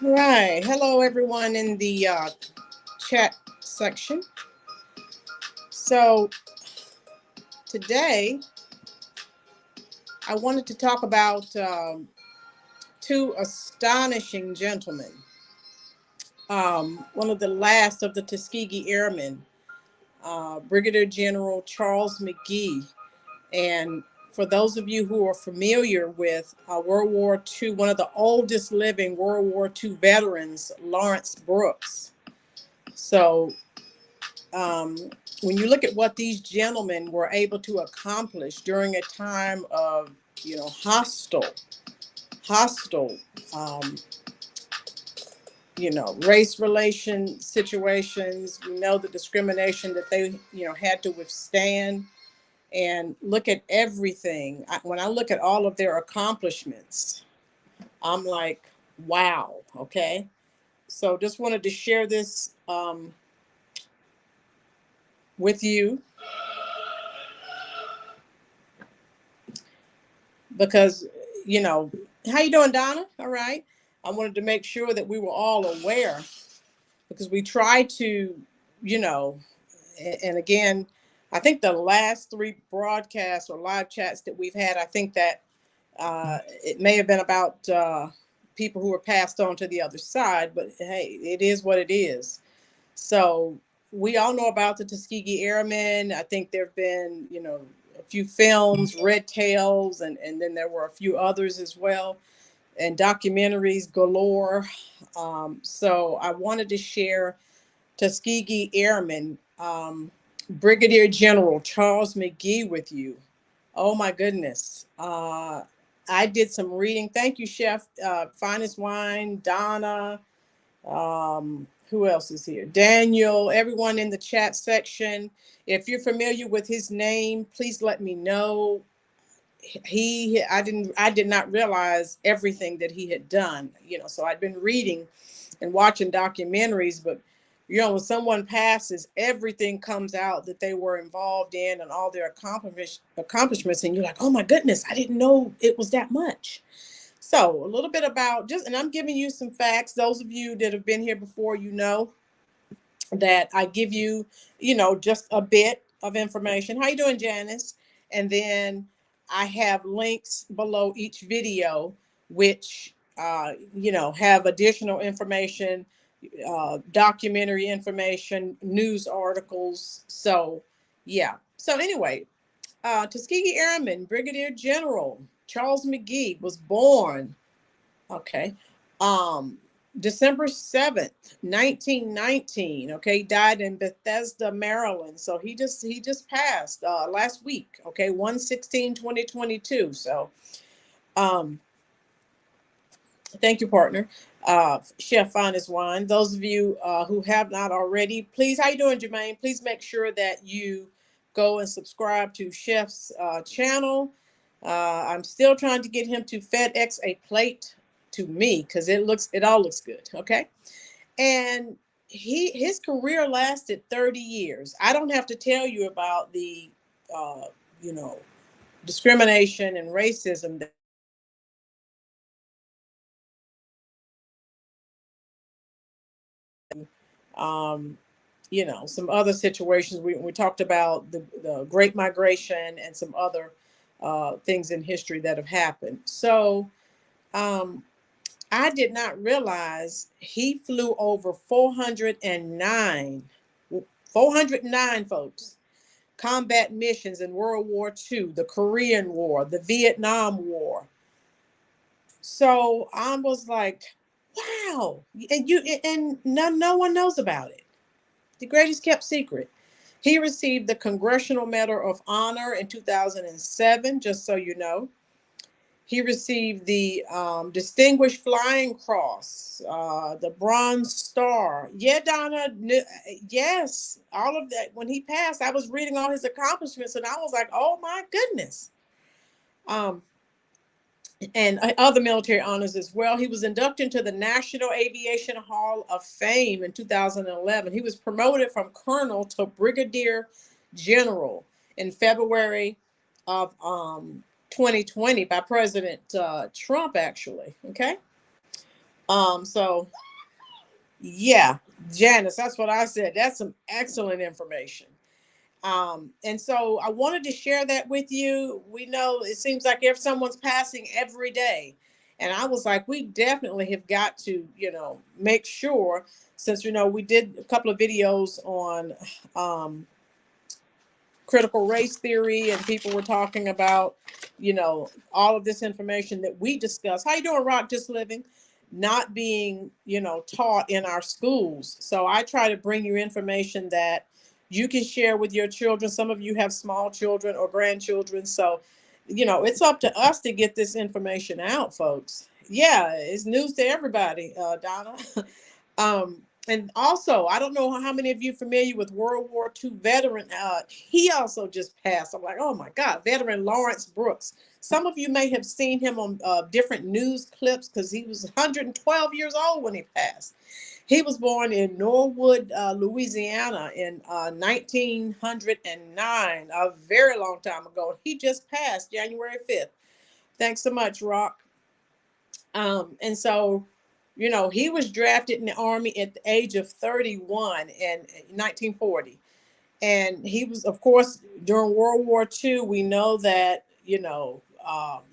Right. Hello, everyone in the chat section. So today I wanted to talk about two astonishing gentlemen. One of the last of the Tuskegee Airmen, Brigadier General Charles McGee. And for those of you who are familiar with World War II, one of the oldest living World War II veterans, Lawrence Brooks. So um, when you look at what these gentlemen were able to accomplish during a time of, hostile, um, race relation situations, we know the discrimination that they, had to withstand, and look at everything. When I look at all of their accomplishments, I'm like, wow. Okay. So just wanted to share this with you because, how you doing, Donna? All right. I wanted to make sure that we were all aware because we try to, you know, and again, I think the last three broadcasts or live chats that we've had, I think that it may have been about people who were passed on to the other side, but hey, it is what it is. So we all know about the Tuskegee Airmen. I think there have been, a few films, Red Tails, and then there were a few others as well, and documentaries galore. So I wanted to share Tuskegee Airman Brigadier General Charles McGee with you. Oh my goodness. I did some reading. Thank you, Chef Finest Wine, Donna. Who else is here? Daniel, everyone in the chat section. If you're familiar with his name, please let me know. I did not realize everything that he had done, so I'd been reading and watching documentaries, but when someone passes, everything comes out that they were involved in and all their accomplishments, and you're like, oh my goodness, I didn't know it was that much. So a little bit about and I'm giving you some facts. Those of you that have been here before, that I give you, just a bit of information. How you doing, Janice? And then I have links below each video, which, have additional information, documentary information, news articles. So, yeah. So anyway, Tuskegee Airman Brigadier General Charles McGee was born, okay, December 7th, 1919. Okay, died in Bethesda, Maryland. So he just passed last week. Okay, 1/16/2022. So thank you, partner. Chef Finest Wine. Those of you who have not already, please, how you doing, Jermaine? Please make sure that you go and subscribe to Chef's channel. I'm still trying to get him to FedEx a plate to me because it all looks good. Okay. And his career lasted 30 years. I don't have to tell you about the you know discrimination and racism that um, some other situations. We talked about the Great Migration and some other things in history that have happened. So um, I did not realize he flew over 409 folks, combat missions in World War II, the Korean War, the Vietnam War. So I was like, wow. And no one knows about it. The greatest kept secret. He received the Congressional Medal of Honor in 2007, just so you know. He received the Distinguished Flying Cross, the Bronze Star. Yeah, Donna, yes, all of that. When he passed, I was reading all his accomplishments, and I was like, oh my goodness. And other military honors as well. He was inducted into the National Aviation Hall of Fame in 2011. He was promoted from colonel to brigadier general in February of 2020 by President Trump, actually. Okay. So yeah, Janice, that's what I said. That's some excellent information. And so I wanted to share that with you. We know it seems like if someone's passing every day. And I was like, we definitely have got to, make sure, since, we did a couple of videos on critical race theory, and people were talking about, all of this information that we discussed. How you doing, Rock? Just living, not being, taught in our schools. So I try to bring you information that you can share with your children. Some of you have small children or grandchildren. So, it's up to us to get this information out, folks. Yeah, it's news to everybody, Donna. And also, I don't know how many of you are familiar with World War II veteran. He also just passed. I'm like, oh my God, veteran Lawrence Brooks. Some of you may have seen him on different news clips because he was 112 years old when he passed. He was born in Norwood, Louisiana in 1909, a very long time ago. He just passed January 5th. Thanks so much, Rock. And so, he was drafted in the Army at the age of 31 in 1940. And he was, of course, during World War II, we know that,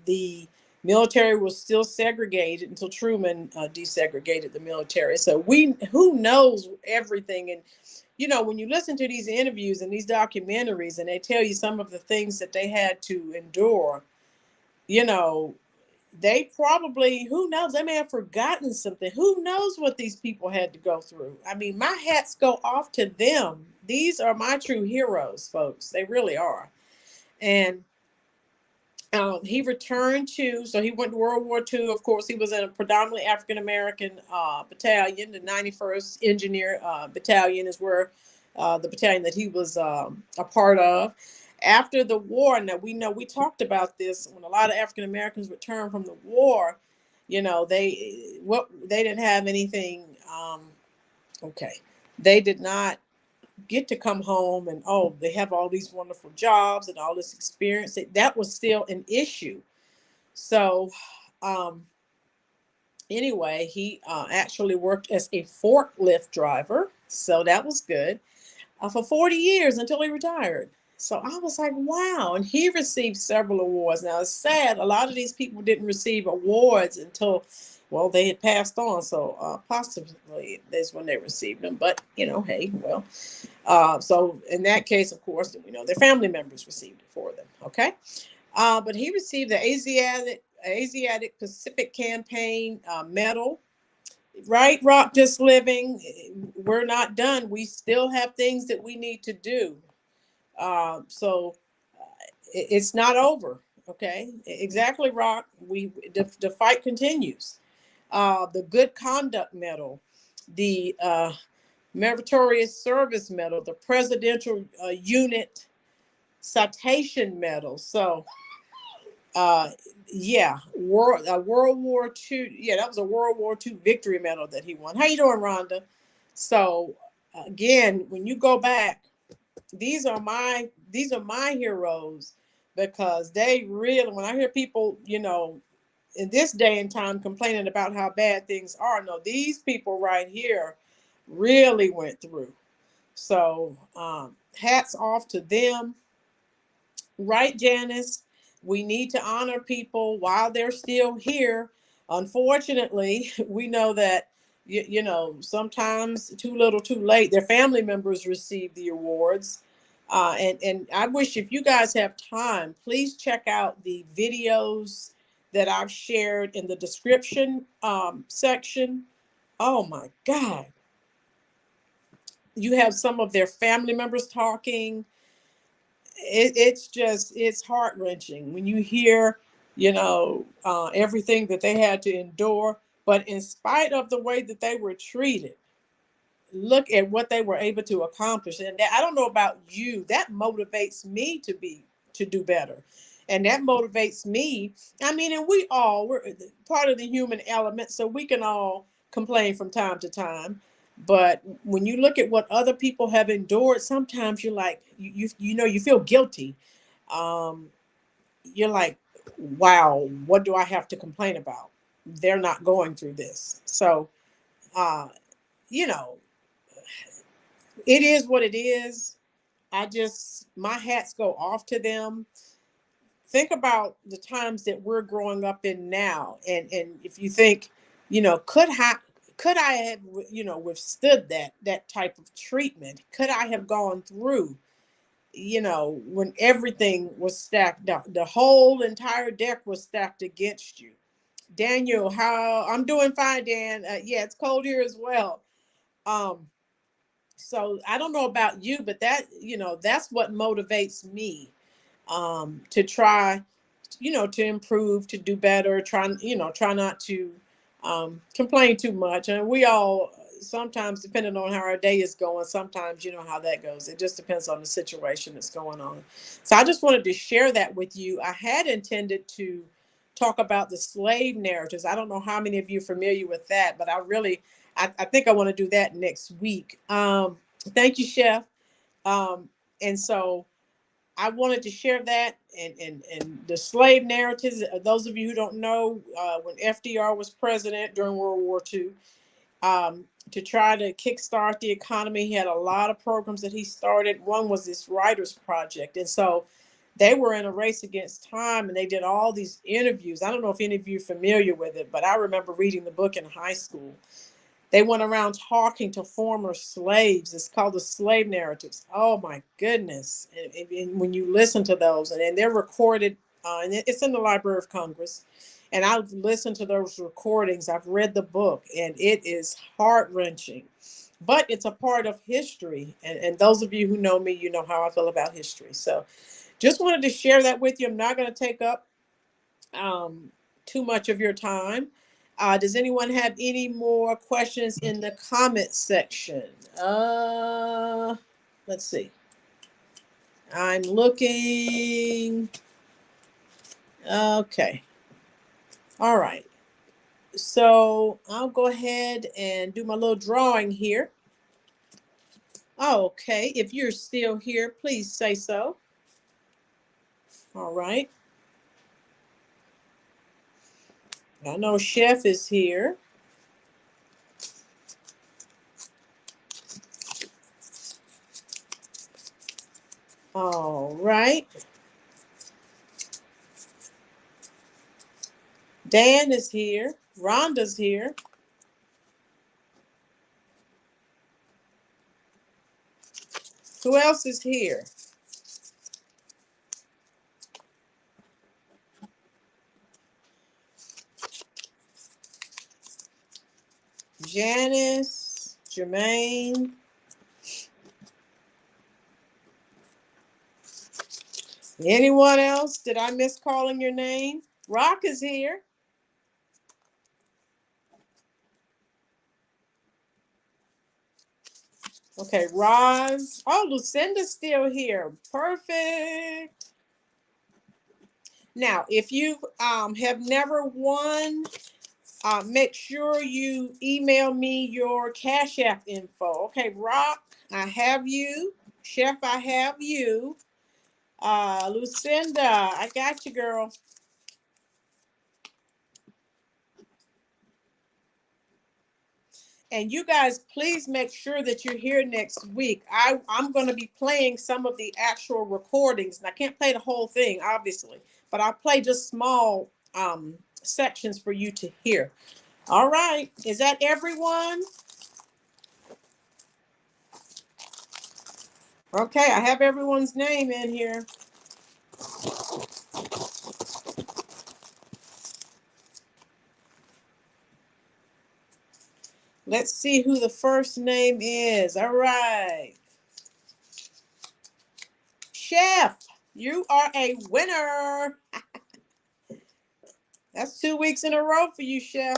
the military was still segregated until Truman desegregated the military. So who knows everything. And, when you listen to these interviews and these documentaries and they tell you some of the things that they had to endure, they probably, who knows, they may have forgotten something. Who knows what these people had to go through? I mean, my hats go off to them. These are my true heroes, folks. They really are. And he returned so he went to World War II. Of course, he was in a predominantly African-American battalion. The 91st Engineer Battalion is where the battalion that he was a part of. After the war, now we know we talked about this, when a lot of African Americans returned from the war, they didn't have anything. Okay, they did not get to come home and they have all these wonderful jobs and all this experience. That was still an issue. So anyway, he actually worked as a forklift driver, so that was good, for 40 years until he retired. So I was like, wow. And he received several awards. Now, it's sad. A lot of these people didn't receive awards until, well, they had passed on. So possibly that's when they received them. But, hey, well. So in that case, of course, their family members received it for them. Okay. But he received the Asiatic Pacific Campaign Medal. Right, Rock, just living. We're not done. We still have things that we need to do. So it's not over. Okay, exactly, Rock. The fight continues. The Good Conduct Medal, the Meritorious Service Medal, the Presidential Unit Citation Medal. So, World War II. Yeah, that was a World War II Victory Medal that he won. How you doing, Rhonda? So, again, when you go back, these are my heroes, because they really, when I hear people, in this day and time complaining about how bad things are, no, these people right here really went through. So hats off to them. Right, Janice? We need to honor people while they're still here. Unfortunately, we know that sometimes too little too late, their family members receive the awards. And I wish, if you guys have time, please check out the videos that I've shared in the description section. Oh my God. You have some of their family members talking. It's heart-wrenching when you hear, everything that they had to endure. But in spite of the way that they were treated, look at what they were able to accomplish. And I don't know about you, that motivates me to do better. And that motivates me. I mean, and we're part of the human element, so we can all complain from time to time. But when you look at what other people have endured, sometimes you're like, you feel guilty. You're like, wow, what do I have to complain about? they're not going through this. So, you know, it is what it is. My hats go off to them. Think about the times that we're growing up in now. And if you think, could I have, withstood that type of treatment? Could I have gone through, when everything was stacked, the whole entire deck was stacked against you? Daniel, how I'm doing fine, Dan. Yeah, it's cold here as well. So I don't know about you, but that's what motivates me, to try, to improve, to do better, try not to complain too much. And we all sometimes, depending on how our day is going, sometimes you know how that goes. It just depends on the situation that's going on. So I just wanted to share that with you. I had intended to talk about the slave narratives. I don't know how many of you are familiar with that, but I think I want to do that next week. Thank you, Chef. And so I wanted to share that, and the slave narratives. Those of you who don't know, when FDR was president during World War II, to try to kickstart the economy, he had a lot of programs that he started. One was this Writers Project, and so they were in a race against time, and they did all these interviews. I don't know if any of you are familiar with it, but I remember reading the book in high school. They went around talking to former slaves. It's called the slave narratives. Oh my goodness. And when you listen to those, and they're recorded, and it's in the Library of Congress. And I've listened to those recordings. I've read the book, and it is heart-wrenching. But it's a part of history. And those of you who know me, you know how I feel about history. So just wanted to share that with you. I'm not going to take up too much of your time. Does anyone have any more questions in the comment section? Let's see. I'm looking. Okay. All right. So I'll go ahead and do my little drawing here. Okay. If you're still here, please say so. All right. I know Chef is here. All right. Dan is here. Rhonda's here. Who else is here? Janice, Jermaine. Anyone else? Did I miss calling your name? Rock is here. Okay, Roz. Oh, Lucinda's still here. Perfect. Now, if you have never won, make sure you email me your Cash App info. Okay, Rock, I have you. Chef, I have you. Lucinda, I got you, girl. And you guys, please make sure that you're here next week. I'm going to be playing some of the actual recordings. And I can't play the whole thing, obviously, but I'll play just small sections for you to hear. All right. Is that everyone? Okay, I have everyone's name in here. Let's see who the first name is. All right. Chef, you are a winner. That's 2 weeks in a row for you, Chef.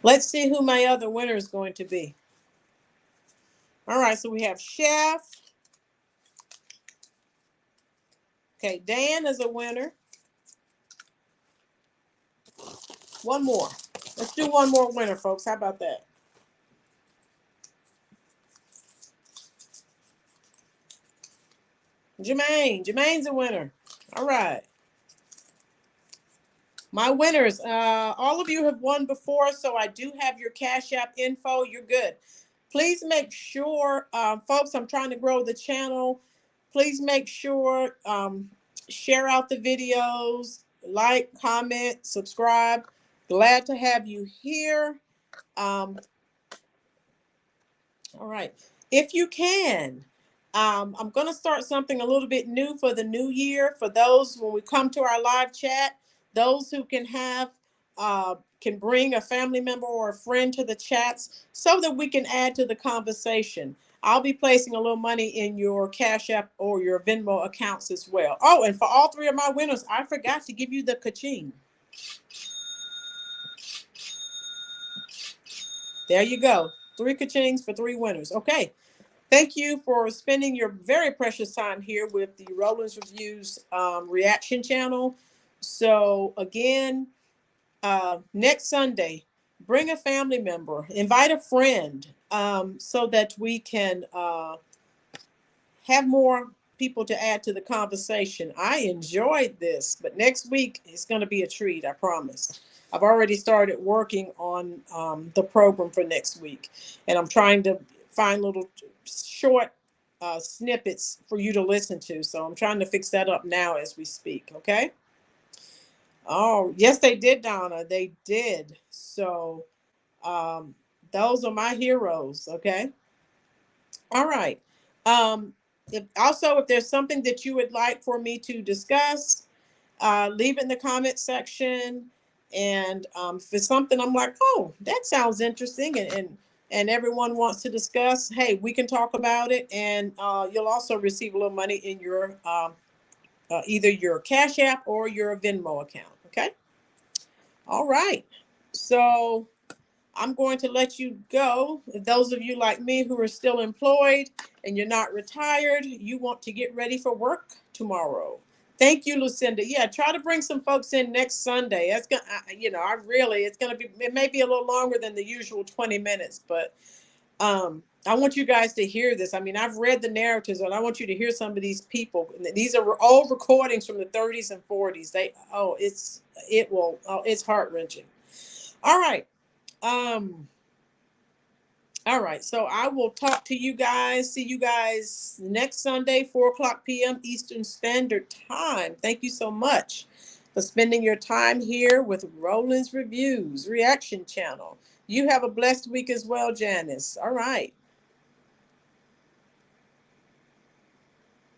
Let's see who my other winner is going to be. All right, so we have Chef. Okay, Dan is a winner. One more. Let's do one more winner, folks. How about that? Jermaine's a winner. All right. My winners, all of you have won before, so I do have your Cash App info. You're good. Please make sure, folks, I'm trying to grow the channel. Please make sure, share out the videos, like, comment, subscribe. Glad to have you here. All right. If you can, I'm going to start something a little bit new for the new year. For those, when we come to our live chat, those who can bring a family member or a friend to the chats so that we can add to the conversation. I'll be placing a little money in your Cash App or your Venmo accounts as well. Oh, and for all three of my winners, I forgot to give you the ka-ching. There you go. 3 ka-chings for 3 winners. Okay. Thank you for spending your very precious time here with the Rollins Reviews reaction channel. So again, next Sunday, bring a family member, invite a friend, so that we can have more people to add to the conversation. I enjoyed this, but next week is going to be a treat, I promise. I've already started working on the program for next week, and I'm trying to find little short snippets for you to listen to. So I'm trying to fix that up now as we speak, okay? Oh, yes, they did, Donna. They did. So those are my heroes, okay? All right. If there's something that you would like for me to discuss, leave it in the comment section. And if it's something I'm like, oh, that sounds interesting, and everyone wants to discuss, hey, we can talk about it. And you'll also receive a little money in your either your Cash App or your Venmo account. Okay. All right. So I'm going to let you go. Those of you like me who are still employed and you're not retired, you want to get ready for work tomorrow. Thank you, Lucinda. Yeah, try to bring some folks in next Sunday. That's gonna, it's gonna be. It may be a little longer than the usual 20 minutes, but I want you guys to hear this. I mean, I've read the narratives, and I want you to hear some of these people. These are old recordings from the 30s and 40s. It's heart-wrenching. All right. All right, so I will talk to you guys. See you guys next Sunday, 4:00 p.m. Eastern Standard Time. Thank you so much for spending your time here with Rollins Reviews Reaction Channel. You have a blessed week as well, Janice. All right.